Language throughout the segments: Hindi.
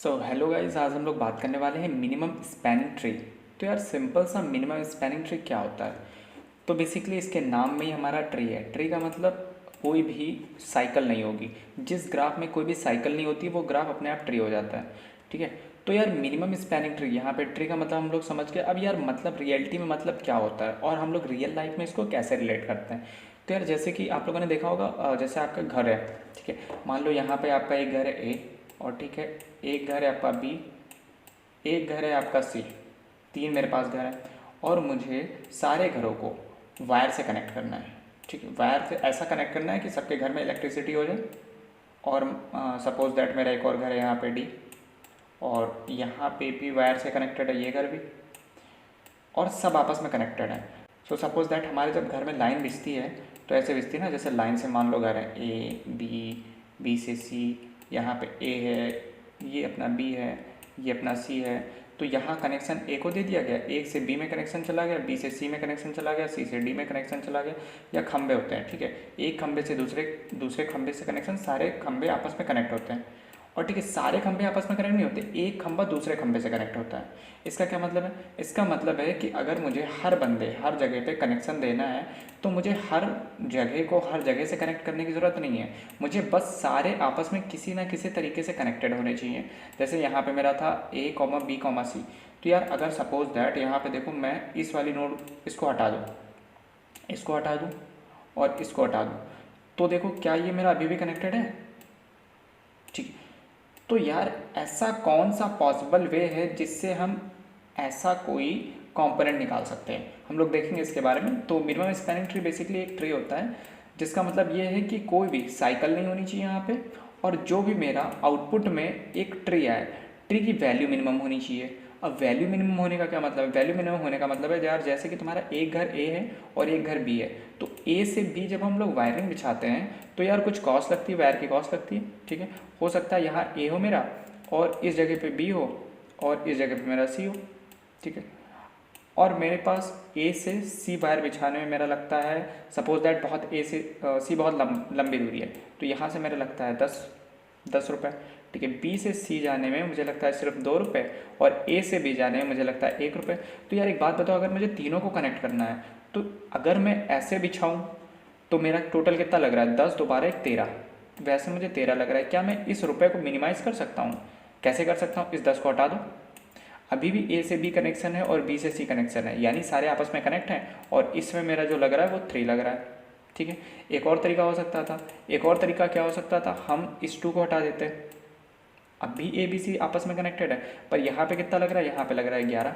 सो हेलो गाइस, आज हम लोग बात करने वाले हैं मिनिमम स्पैनिंग ट्री। तो यार सिंपल सा मिनिमम स्पैनिंग ट्री क्या होता है? तो बेसिकली इसके नाम में ही हमारा ट्री है। ट्री का मतलब कोई भी साइकिल नहीं होगी। जिस ग्राफ में कोई भी साइकिल नहीं होती वो ग्राफ अपने आप ट्री हो जाता है। ठीक है। तो यार मिनिमम स्पैनिंग ट्री, यहाँ पे ट्री का मतलब हम लोग समझ गए। अब यार मतलब रियलिटी में मतलब क्या होता है और हम लोग रियल लाइफ में इसको कैसे रिलेट करते हैं। तो यार जैसे कि आप लोगों ने देखा होगा, जैसे आपका घर है। ठीक है। मान लो यहाँ पे आपका एक घर है ए, और ठीक है, एक घर है आपका बी, एक घर है आपका सी। तीन मेरे पास घर है और मुझे सारे घरों को वायर से कनेक्ट करना है। ठीक है, वायर से ऐसा कनेक्ट करना है कि सबके घर में इलेक्ट्रिसिटी हो जाए। और सपोज दैट मेरा एक और घर है यहाँ पे डी, और यहाँ पे भी वायर से कनेक्टेड है ये घर भी, और सब आपस में कनेक्टेड है। सो सपोज दैट हमारे जब घर में लाइन बिछती है तो ऐसे बिछती है ना, जैसे लाइन से मान लो घर है ए बी, बी से सी, यहाँ पे ए है, ये अपना बी है, ये अपना सी है। तो यहाँ कनेक्शन ए को दे दिया गया, एक से बी में कनेक्शन चला गया, बी से सी में कनेक्शन चला गया, सी से डी में कनेक्शन चला गया। या खंबे होते हैं, ठीक है, एक खंबे से दूसरे दूसरे खंबे से कनेक्शन, सारे खंबे आपस में कनेक्ट होते हैं। और ठीक है, सारे खंभे आपस में कनेक्ट नहीं होते, एक खंभा दूसरे खंभे से कनेक्ट होता है। इसका क्या मतलब है? इसका मतलब है कि अगर मुझे हर बंदे हर जगह पे कनेक्शन देना है तो मुझे हर जगह को हर जगह से कनेक्ट करने की ज़रूरत नहीं है। मुझे बस सारे आपस में किसी ना किसी तरीके से कनेक्टेड होने चाहिए। जैसे यहाँ पे मेरा था ए कॉमा बी कॉमा सी। तो यार अगर सपोज दैट यहाँ पे देखो, मैं इस वाली नोड इसको हटा दूँ, इसको हटा दूँ और इसको हटा दूँ, तो देखो क्या ये मेरा अभी भी कनेक्टेड है? ठीक है। तो यार ऐसा कौन सा पॉसिबल वे है जिससे हम ऐसा कोई कंपोनेंट निकाल सकते हैं? हम लोग देखेंगे इसके बारे में। तो मिनिमम स्पैनिंग ट्री बेसिकली एक ट्री होता है जिसका मतलब ये है कि कोई भी साइकिल नहीं होनी चाहिए यहाँ पे, और जो भी मेरा आउटपुट में एक ट्री आए, ट्री की वैल्यू मिनिमम होनी चाहिए। अब वैल्यू मिनिमम होने का क्या मतलब है? वैल्यू मिनिमम होने का मतलब है यार, जैसे कि तुम्हारा एक घर ए है और एक घर बी है, तो ए से बी जब हम लोग वायरिंग बिछाते हैं तो यार कुछ कॉस्ट लगती है, वायर की कॉस्ट लगती है। ठीक है, हो सकता है यहाँ ए हो मेरा और इस जगह पे बी हो और इस जगह पे मेरा सी हो। ठीक है, और मेरे पास ए से सी वायर बिछाने में मेरा लगता है, सपोज दैट बहुत ए से सी बहुत लंबी दूरी है, तो यहाँ से मेरा लगता है 10 रुपये। ठीक है, बी से सी जाने में मुझे लगता है सिर्फ 2 रुपये, और ए से बी जाने में मुझे लगता है 1 रुपये। तो यार एक बात बताओ, अगर मुझे तीनों को कनेक्ट करना है तो अगर मैं ऐसे बिछाऊँ तो मेरा टोटल कितना लग रहा है? 10 दोबारा 1 13। वैसे मुझे 13 लग रहा है। क्या मैं इस रुपये को मिनिमाइज़ कर सकता हूँ? कैसे कर सकता हूँ? इस 10 को हटा दो, अभी भी ए से बी कनेक्शन है और बी से सी कनेक्शन है, यानी सारे आपस में कनेक्ट हैं, और इसमें मेरा जो लग रहा है वो 3 लग रहा है। ठीक है, एक और तरीका हो सकता था। एक और तरीका क्या हो सकता था? हम इस 2 को हटा देते। अब भी ए बी सी आपस में कनेक्टेड है, पर यहाँ पे कितना लग रहा है? यहाँ पे लग रहा है 11।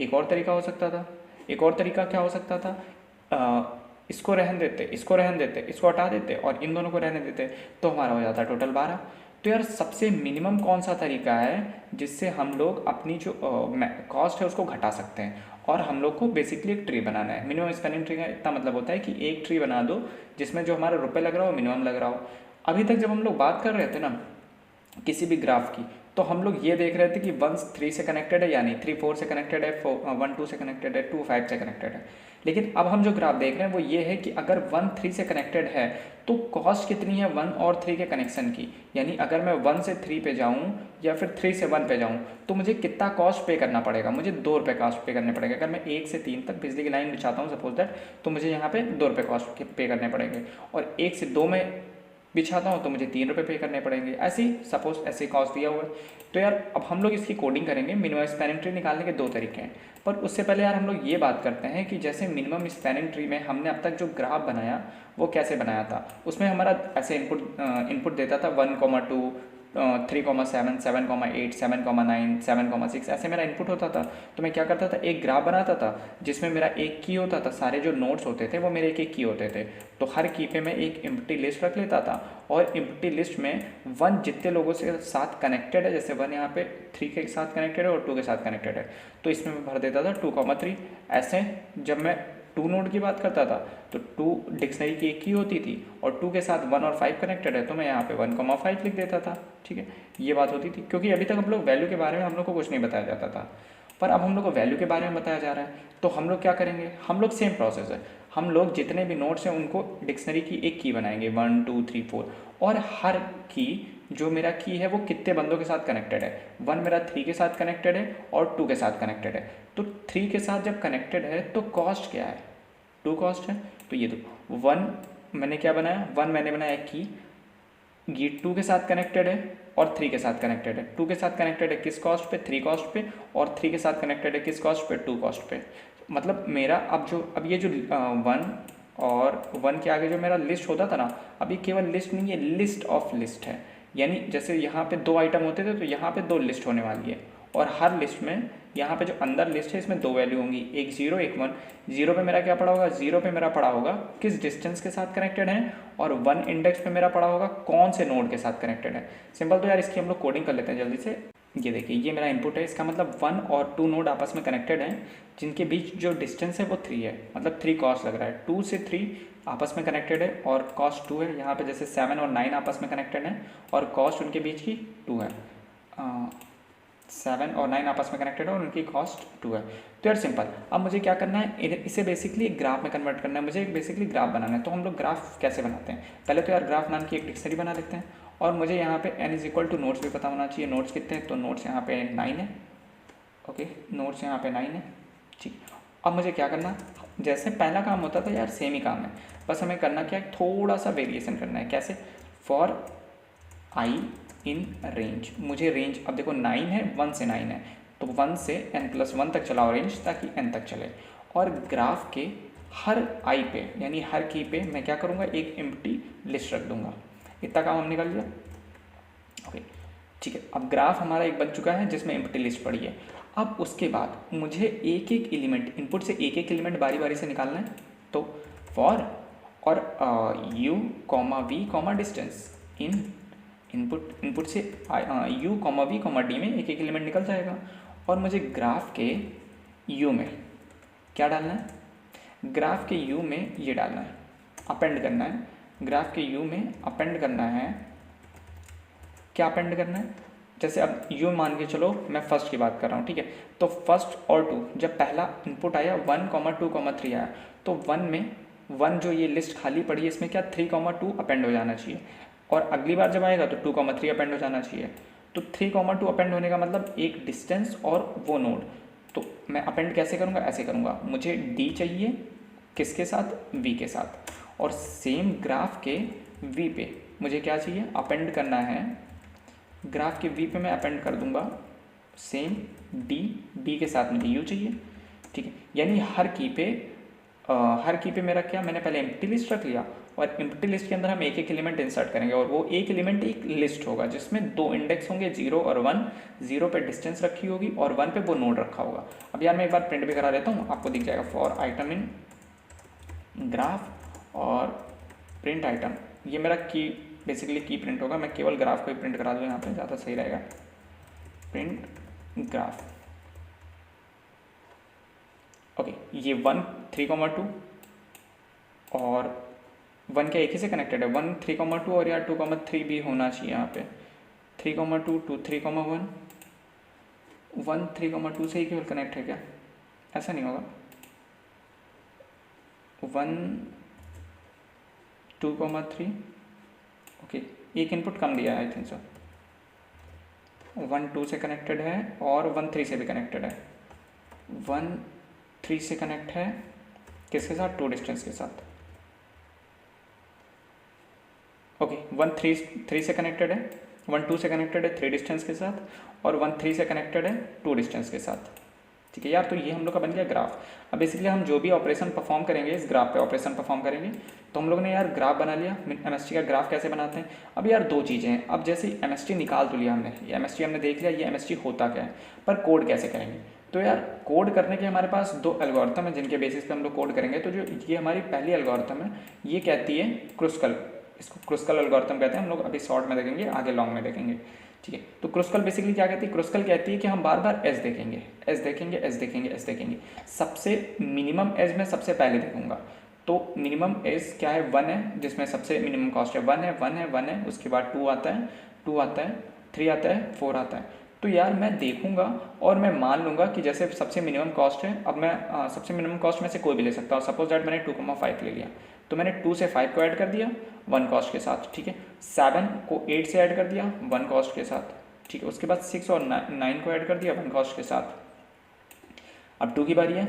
एक और तरीका हो सकता था। एक और तरीका क्या हो सकता था? इसको रहन देते, इसको रहन देते, इसको हटा देते और इन दोनों को रहने देते, तो हमारा हो जाता टोटल 12। तो यार सबसे मिनिमम कौन सा तरीका है जिससे हम लोग अपनी जो कॉस्ट है उसको घटा सकते हैं, और हम लोग को बेसिकली एक ट्री बनाना है। मिनिमम स्पेनिंग ट्री का इतना मतलब होता है कि एक ट्री बना दो जिसमें जो हमारा रुपये लग रहा हो मिनिमम लग रहा हो। अभी तक जब हम लोग बात कर रहे थे ना किसी भी ग्राफ की, तो हम लोग ये देख रहे थे कि 1 3 से कनेक्टेड है, यानी 3 4 से कनेक्टेड है, 1 2 से कनेक्टेड है, 2 5 से कनेक्टेड है। लेकिन अब हम जो ग्राफ देख रहे हैं वो ये है कि अगर 1 3 से कनेक्टेड है तो कॉस्ट कितनी है 1 और 3 के कनेक्शन की। यानी अगर मैं 1 से 3 पे जाऊँ या फिर 3 से 1 पे जाऊँ तो मुझे कितना कॉस्ट पे करना पड़ेगा? मुझे 2 रुपये कॉस्ट पे करने पड़ेगा। अगर मैं 1 से 3 तक बिजली की लाइन बिछाता हूँ सपोज दैट, तो मुझे यहाँ पे 2 रुपये कॉस्ट पे करने पड़ेंगे, और 1 से 2 में बिछाता हूँ तो मुझे 3 रुपये पे करने पड़ेंगे। ऐसे ही सपोज ऐसे कॉस्ट दिया हुआ है। तो यार अब हम लोग इसकी कोडिंग करेंगे। मिनिमम स्पैनिंग ट्री निकालने के 2 तरीके हैं, पर उससे पहले यार हम लोग ये बात करते हैं कि जैसे मिनिमम स्पैनिंग ट्री में हमने अब तक जो ग्राफ बनाया वो कैसे बनाया था। उसमें हमारा ऐसे इनपुट देता था 1,2 3,7 7,8 7,9 7,6, ऐसे मेरा इनपुट होता था। तो मैं क्या करता था, एक ग्राफ बनाता था जिसमें मेरा एक की होता था, सारे जो नोड्स होते थे वो मेरे एक की होते थे। तो हर की पे मैं एक एम्प्टी लिस्ट रख लेता था, और एम्प्टी लिस्ट में 1 जितने लोगों से साथ कनेक्टेड है, जैसे 1 यहाँ पे 3 के साथ कनेक्टेड है और 2 के साथ कनेक्टेड है, तो इसमें मैं भर देता था 2,3। ऐसे जब मैं 2 नोड की बात करता था तो 2 डिक्शनरी की एक की होती थी, और 2 के साथ 1 और 5 कनेक्टेड है तो मैं यहाँ पे 1,5 लिख देता था। ठीक है, ये बात होती थी, क्योंकि अभी तक हम लोग वैल्यू के बारे में हम लोग को कुछ नहीं बताया जाता था, पर अब हम लोग को वैल्यू के बारे में बताया जा रहा है। तो हम लोग क्या करेंगे? हम लोग सेम प्रोसेस है, हम लोग जितने भी नोट्स हैं उनको डिक्शनरी की एक की बनाएंगे 1 2 3 4, और हर की जो मेरा की है वो कितने बंदों के साथ कनेक्टेड है। 1 मेरा 3 के साथ कनेक्टेड है और 2 के साथ कनेक्टेड है। तो 3 के साथ जब कनेक्टेड है तो कॉस्ट क्या है, 2 कॉस्ट है। तो ये दो 1 मैंने क्या बनाया, 1 मैंने बनाया की, ये 2 के साथ कनेक्टेड है और 3 के साथ कनेक्टेड है। 2 के साथ कनेक्टेड है किस कॉस्ट पे, 3 कॉस्ट पे, और 3 के साथ कनेक्टेड है किस कॉस्ट पे, 2 कॉस्ट पे। मतलब मेरा अब ये जो 1 और 1 के आगे जो मेरा लिस्ट होता था ना, अब ये केवल लिस्ट नहीं है, लिस्ट ऑफ लिस्ट है। यानी जैसे यहाँ पे 2 आइटम होते थे तो यहाँ पे 2 लिस्ट होने वाली है, और हर लिस्ट में यहाँ पे जो अंदर लिस्ट है इसमें 2 वैल्यू होंगी, एक 0 एक 1। 0 पे मेरा क्या पड़ा होगा, 0 पे मेरा पड़ा होगा किस डिस्टेंस के साथ कनेक्टेड है, और 1 इंडेक्स पे मेरा पड़ा होगा कौन से नोड के साथ कनेक्टेड है। सिंपल। तो यार इसकी हम लोग कोडिंग कर लेते हैं जल्दी से। ये देखिए ये मेरा इनपुट है, इसका मतलब 1 और 2 नोड आपस में कनेक्टेड हैं, जिनके बीच जो डिस्टेंस है वो 3 है, मतलब 3 कॉस्ट लग रहा है। 2 से 3 आपस में कनेक्टेड है और कॉस्ट 2 है। यहाँ पे जैसे 7 और 9 आपस में कनेक्टेड हैं और कॉस्ट उनके बीच की 2 है। 7 और 9 आपस में कनेक्टेड है और उनकी कॉस्ट 2 है। तो यार सिंपल। अब मुझे क्या करना है, इसे बेसिकली एक ग्राफ में कन्वर्ट करना है, मुझे बेसिकली ग्राफ बनाना है। तो हम लोग ग्राफ कैसे बनाते हैं, पहले तो यार ग्राफ नाम की एक डिक्शनरी बना लेते हैं, और मुझे यहाँ पे n = नोट्स भी पता होना चाहिए। नोट्स कितने हैं, तो नोट्स यहाँ पे 9 है। ओके, नोट्स यहाँ पे 9 है। ठीक। अब मुझे क्या करना, जैसे पहला काम होता था यार सेम ही काम है, बस हमें करना क्या है, थोड़ा सा वेरिएशन करना है। कैसे, फॉर आई इन रेंज। मुझे रेंज, अब देखो 9 है, 1 से 9 है, तो 1 से n+1 तक चलाओ रेंज, ताकि n तक चले। और ग्राफ के हर आई पे यानी हर की पे मैं क्या करूँगा, एक एम्प्टी लिस्ट रख दूंगा। इतना काम हमने कर लिया। ओके ठीक है। अब ग्राफ हमारा एक बन चुका है जिसमें एम्प्टी लिस्ट पड़ी है। अब उसके बाद मुझे एक एक एलिमेंट, इनपुट से एक एक एलिमेंट बारी बारी से निकालना है। तो फॉर और u, v, distance in input से u, v, d में एक एक एलिमेंट निकल जाएगा। और मुझे ग्राफ के u में क्या डालना है, ग्राफ के u में ये डालना है, अपेंड करना है। ग्राफ के u में अपेंड करना है, क्या अपेंड करना है, जैसे अब u मान के चलो, मैं फर्स्ट की बात कर रहा हूँ, ठीक है। तो फर्स्ट और 2, जब पहला इनपुट आया 1, 2, 3 आया, तो 1 में 1 जो ये लिस्ट खाली पड़ी है इसमें क्या 3, 2 अपेंड हो जाना चाहिए, और अगली बार जब आएगा तो 2, 3 अपेंड हो जाना चाहिए। तो 3, 2 अपेंड होने का मतलब एक डिस्टेंस और वो नोड। तो मैं अपेंड कैसे करूँगा, ऐसे करूँगा, मुझे d चाहिए किसके साथ, v के साथ, और सेम ग्राफ के v पे मुझे क्या चाहिए, अपेंड करना है। ग्राफ के v पे मैं अपेंड कर दूंगा सेम d के साथ मुझे u चाहिए, ठीक है। यानी हर की पे मेरा क्या, मैंने पहले एम्प्टी लिस्ट रख लिया, और एम्प्टी लिस्ट के अंदर हम एक एक एलिमेंट इंसर्ट करेंगे, और वो एक एलिमेंट एक लिस्ट होगा जिसमें 2 इंडेक्स होंगे, 0 और 1। 0 पे डिस्टेंस रखी होगी और 1 पे वो नोड रखा होगा। अब यार मैं एक बार प्रिंट भी करा देता हूँ, आपको दिख जाएगा, फॉर आइटम इन ग्राफ और प्रिंट आइटम। ये मेरा की बेसिकली की प्रिंट होगा, मैं केवल ग्राफ को ही प्रिंट करा दूँ यहाँ पे, ज़्यादा सही रहेगा। Print graph. ओके, ये 1, 3, 2 और 1 क्या एक ही से कनेक्टेड है, 1, 3, 2 और यार 2, 3 भी होना चाहिए यहाँ पे। 3, 2, 2, 3, 1, 1, 3, 2 से ही केवल कनेक्ट है क्या, ऐसा नहीं होगा। 1, 2, 3, ओके, एक इनपुट कम दिया है आई थिंक सो। 1, 2 से कनेक्टेड है और 1, 3 से भी कनेक्टेड है। 1, 3 से कनेक्ट है किसके साथ, 2 डिस्टेंस के साथ। ओके, 1, 3 से कनेक्टेड है, 1, 2 से कनेक्टेड है 3 डिस्टेंस के साथ, और 1, 3 से कनेक्टेड है 2 डिस्टेंस के साथ, ठीक है यार। तो ये हम लोग का बन गया ग्राफ। अब बेसिकली हम जो भी ऑपरेशन परफॉर्म करेंगे, इस ग्राफ पे ऑपरेशन परफॉर्म करेंगे। तो हम लोग ने यार ग्राफ बना लिया। एमएसटी का ग्राफ कैसे बनाते हैं, अब यार 2 चीज़ें हैं। अब जैसे एमएसटी निकाल तो लिया हमने, ये एमएसटी हमने देख लिया, ये एमएसटी होता क्या है, पर कोड कैसे करेंगे। तो यार कोड करने के हमारे पास 2 एल्गोरिथम है जिनके बेसिस पे हम लोग कोड करेंगे। तो जो ये हमारी पहली एल्गोरिथम है, ये कहती है क्रुस्कल, इसको क्रुस्कल एल्गोरिथम कहते हैं। हम लोग अभी शॉर्ट में देखेंगे, आगे लॉन्ग में देखेंगे, ठीक है। तो क्रुस्कल बेसिकली क्या कहती है, क्रुस्कल कहती है कि हम बार बार एज देखेंगे, एज देखेंगे, एज देखेंगे, एज देखेंगे। सबसे मिनिमम एज में सबसे पहले देखूंगा। तो मिनिमम एज क्या है, 1 है, जिसमें सबसे मिनिमम कॉस्ट है 1 है, 1 है, 1 है। उसके बाद 2 आता है, 2 आता है, 3 आता है, 4 आता है। तो यार मैं देखूंगा और मैं मान लूँगा कि जैसे सबसे मिनिमम कॉस्ट है, अब मैं सबसे मिनिमम कॉस्ट में से कोई भी ले सकता हूँ। सपोज दैट मैंने 2,5 ले लिया, तो मैंने 2 से 5 को ऐड कर दिया 1 कॉस्ट के साथ, ठीक है। 7 को 8 से ऐड कर दिया 1 कॉस्ट के साथ, ठीक है। उसके बाद 6 और 9 को ऐड कर दिया 1 कॉस्ट के साथ। अब 2 की बारी है।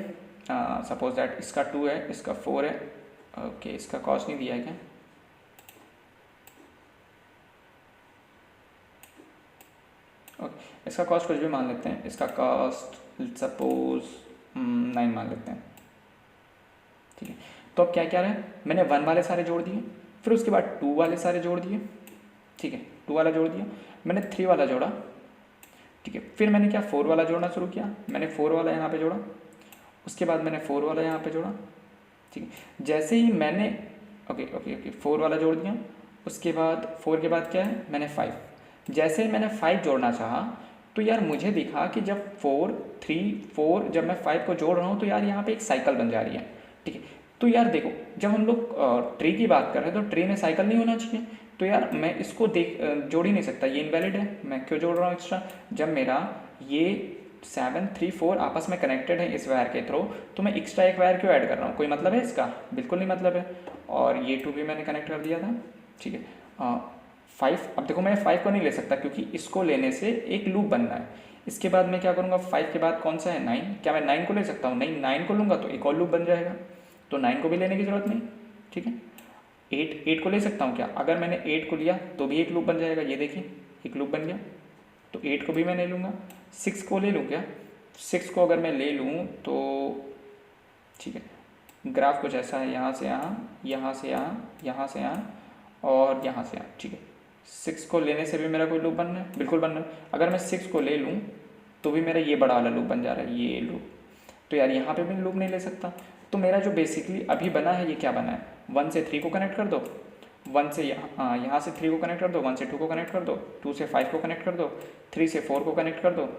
सपोज दैट इसका 2 है, इसका 4 है, ओके इसका कॉस्ट नहीं दिया है क्या, ओके इसका कॉस्ट कुछ भी मान लेते हैं, इसका कॉस्ट सपोज 9 मान लेते हैं, ठीक है। तो अब क्या क्या रहा है, मैंने 1 वाले सारे जोड़ दिए, फिर उसके बाद 2 वाले सारे जोड़ दिए, ठीक है, 2 वाला जोड़ दिया, मैंने 3 वाला जोड़ा, ठीक है। फिर मैंने क्या 4 वाला जोड़ना शुरू किया, मैंने 4 वाला यहाँ पे जोड़ा, उसके बाद मैंने 4 वाला यहाँ पे जोड़ा, ठीक है। जैसे ही मैंने ओके 4 वाला जोड़ दिया, उसके बाद 4 के बाद क्या है, मैंने 5, जैसे ही मैंने 5 जोड़ना चाहा तो यार मुझे दिखा कि जब 4 3 4 जब मैं 5 को जोड़ रहा हूँ तो यार यहाँ पे एक साइकिल बन जा रही है, ठीक है। तो यार देखो जब हम लोग ट्री की बात कर रहे हैं तो ट्री में साइकिल नहीं होना चाहिए, तो यार मैं इसको जोड़ ही नहीं सकता, ये इनवैलिड है, मैं क्यों जोड़ रहा हूँ एक्स्ट्रा, जब मेरा ये 7 3 4 आपस में कनेक्टेड है इस वायर के थ्रू, तो मैं एक्स्ट्रा एक वायर क्यों ऐड कर रहा हूँ, कोई मतलब है इसका, बिल्कुल नहीं मतलब है। और ये 2 भी मैंने कनेक्ट कर दिया था, ठीक है। 5, अब देखो मैं 5 को नहीं ले सकता क्योंकि इसको लेने से एक लूप बनना है। इसके बाद मैं क्या करूँगा, 5 के बाद कौन सा है 9, क्या मैं 9 को ले सकता हूँ, नहीं 9 को लूँगा तो एक और लूप बन जाएगा, तो 9 को भी लेने की ज़रूरत नहीं, ठीक है। 8 को ले सकता हूँ क्या, अगर मैंने 8 को लिया तो भी एक लूप बन जाएगा, ये देखिए एक लूप बन गया, तो 8 को भी मैं ले लूँगा। 6 को ले लूँ क्या, 6 को अगर मैं ले लूँ तो ठीक है, ग्राफ कुछ ऐसा है, यहाँ से यहाँ, यहाँ से यहाँ, यहाँ से यहाँ और यहाँ से यहाँ, ठीक है। 6 को लेने से भी मेरा कोई लूप बनना है, बिल्कुल बनना है। अगर मैं 6 को ले लूँ तो भी मेरा ये बड़ा वाला लूप बन जा रहा है, ये लूप, तो यार यहाँ पे भी लूप नहीं ले सकता। तो मेरा जो बेसिकली अभी बना है ये क्या बना है, 1 से 3 को कनेक्ट कर दो, 1 से यहाँ से 3 को कनेक्ट कर दो, 1 से 2 को कनेक्ट कर दो, 2 से 5 को कनेक्ट कर दो, 3 से 4 को कनेक्ट कर दो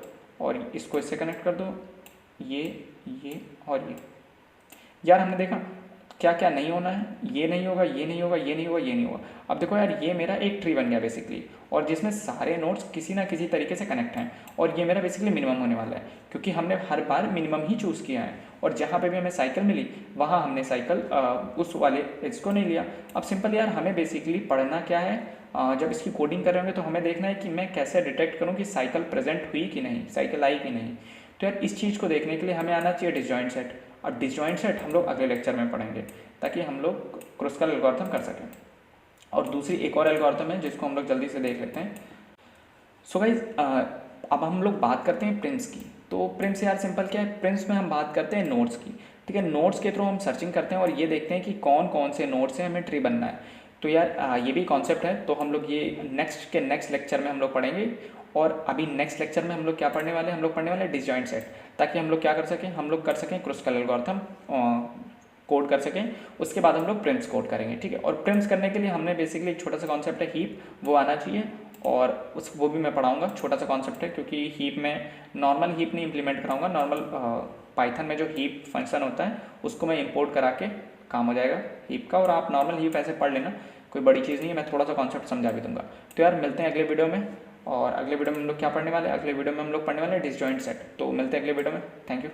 और इसको इससे कनेक्ट कर दो, ये और ये। यार हमने देखा क्या क्या नहीं होना है, ये नहीं होगा, ये नहीं होगा, ये नहीं होगा, ये नहीं होगा। अब देखो यार ये मेरा एक ट्री बन गया बेसिकली, और जिसमें सारे नोड्स किसी ना किसी तरीके से कनेक्ट हैं, और ये मेरा बेसिकली मिनिमम होने वाला है क्योंकि हमने हर बार मिनिमम ही चूज़ किया है, और जहाँ पे भी हमें साइकिल मिली वहाँ हमने साइकिल उस वाले इसको नहीं लिया। अब सिंपल यार हमें बेसिकली पढ़ना क्या है, जब इसकी कोडिंग कर रहे होंगे तो हमें देखना है कि मैं कैसे डिटेक्ट करूँ कि साइकिल प्रेजेंट हुई कि नहीं, साइकिल आई कि नहीं। तो यार इस चीज़ को देखने के लिए हमें आना चाहिए डिसजॉइंट सेट, और डिसजॉइंट सेट हम लोग अगले लेक्चर में पढ़ेंगे ताकि हम लोग क्रुस्कल एल्गोरिथम कर सकें। और दूसरी एक और एल्गोरिथम है जिसको हम लोग जल्दी से देख लेते हैं। सो गाइस अब हम लोग बात करते हैं प्रिंस की। तो प्रिंस यार सिंपल क्या है, प्रिंस में हम बात करते हैं नोड्स की, ठीक है। नोड्स के थ्रू हम सर्चिंग करते हैं और ये देखते हैं कि कौन कौन से नोड्स से हमें ट्री बनना है। तो यार ये भी कॉन्सेप्ट है, तो हम लोग ये नेक्स्ट लेक्चर में हम लोग पढ़ेंगे। और अभी नेक्स्ट लेक्चर में हम लोग क्या पढ़ने वाले हैं, हम लोग पढ़ने वाले हैं डिसजॉइंट सेट, ताकि हम लोग क्या कर सकें, हम लोग कर सकें क्रुस्कल एल्गोरिथम कोड कर सकें। उसके बाद हम लोग प्रिम्स कोड करेंगे, ठीक है। और प्रिम्स करने के लिए हमने बेसिकली एक छोटा सा कॉन्सेप्ट है हीप, वो आना चाहिए, और वो भी मैं पढ़ाऊँगा। छोटा सा कॉन्सेप्ट है क्योंकि हीप में नॉर्मल हीप नहीं इंप्लीमेंट कराऊँगा, नॉर्मल पाइथन में जो हीप फंक्शन होता है उसको मैं इंपोर्ट करा के काम हो जाएगा हीप का, और आप नॉर्मल हीप ऐसे पढ़ लेना, कोई बड़ी चीज़ नहीं है, मैं थोड़ा सा कॉन्सेप्ट समझा भी दूंगा। तो यार मिलते हैं अगले वीडियो में, और अगले वीडियो में हम लोग क्या पढ़ने वाले हैं, अगले वीडियो में हम लोग पढ़ने वाले हैं डिसजॉइंट सेट। तो मिलते हैं अगले वीडियो में, थैंक यू।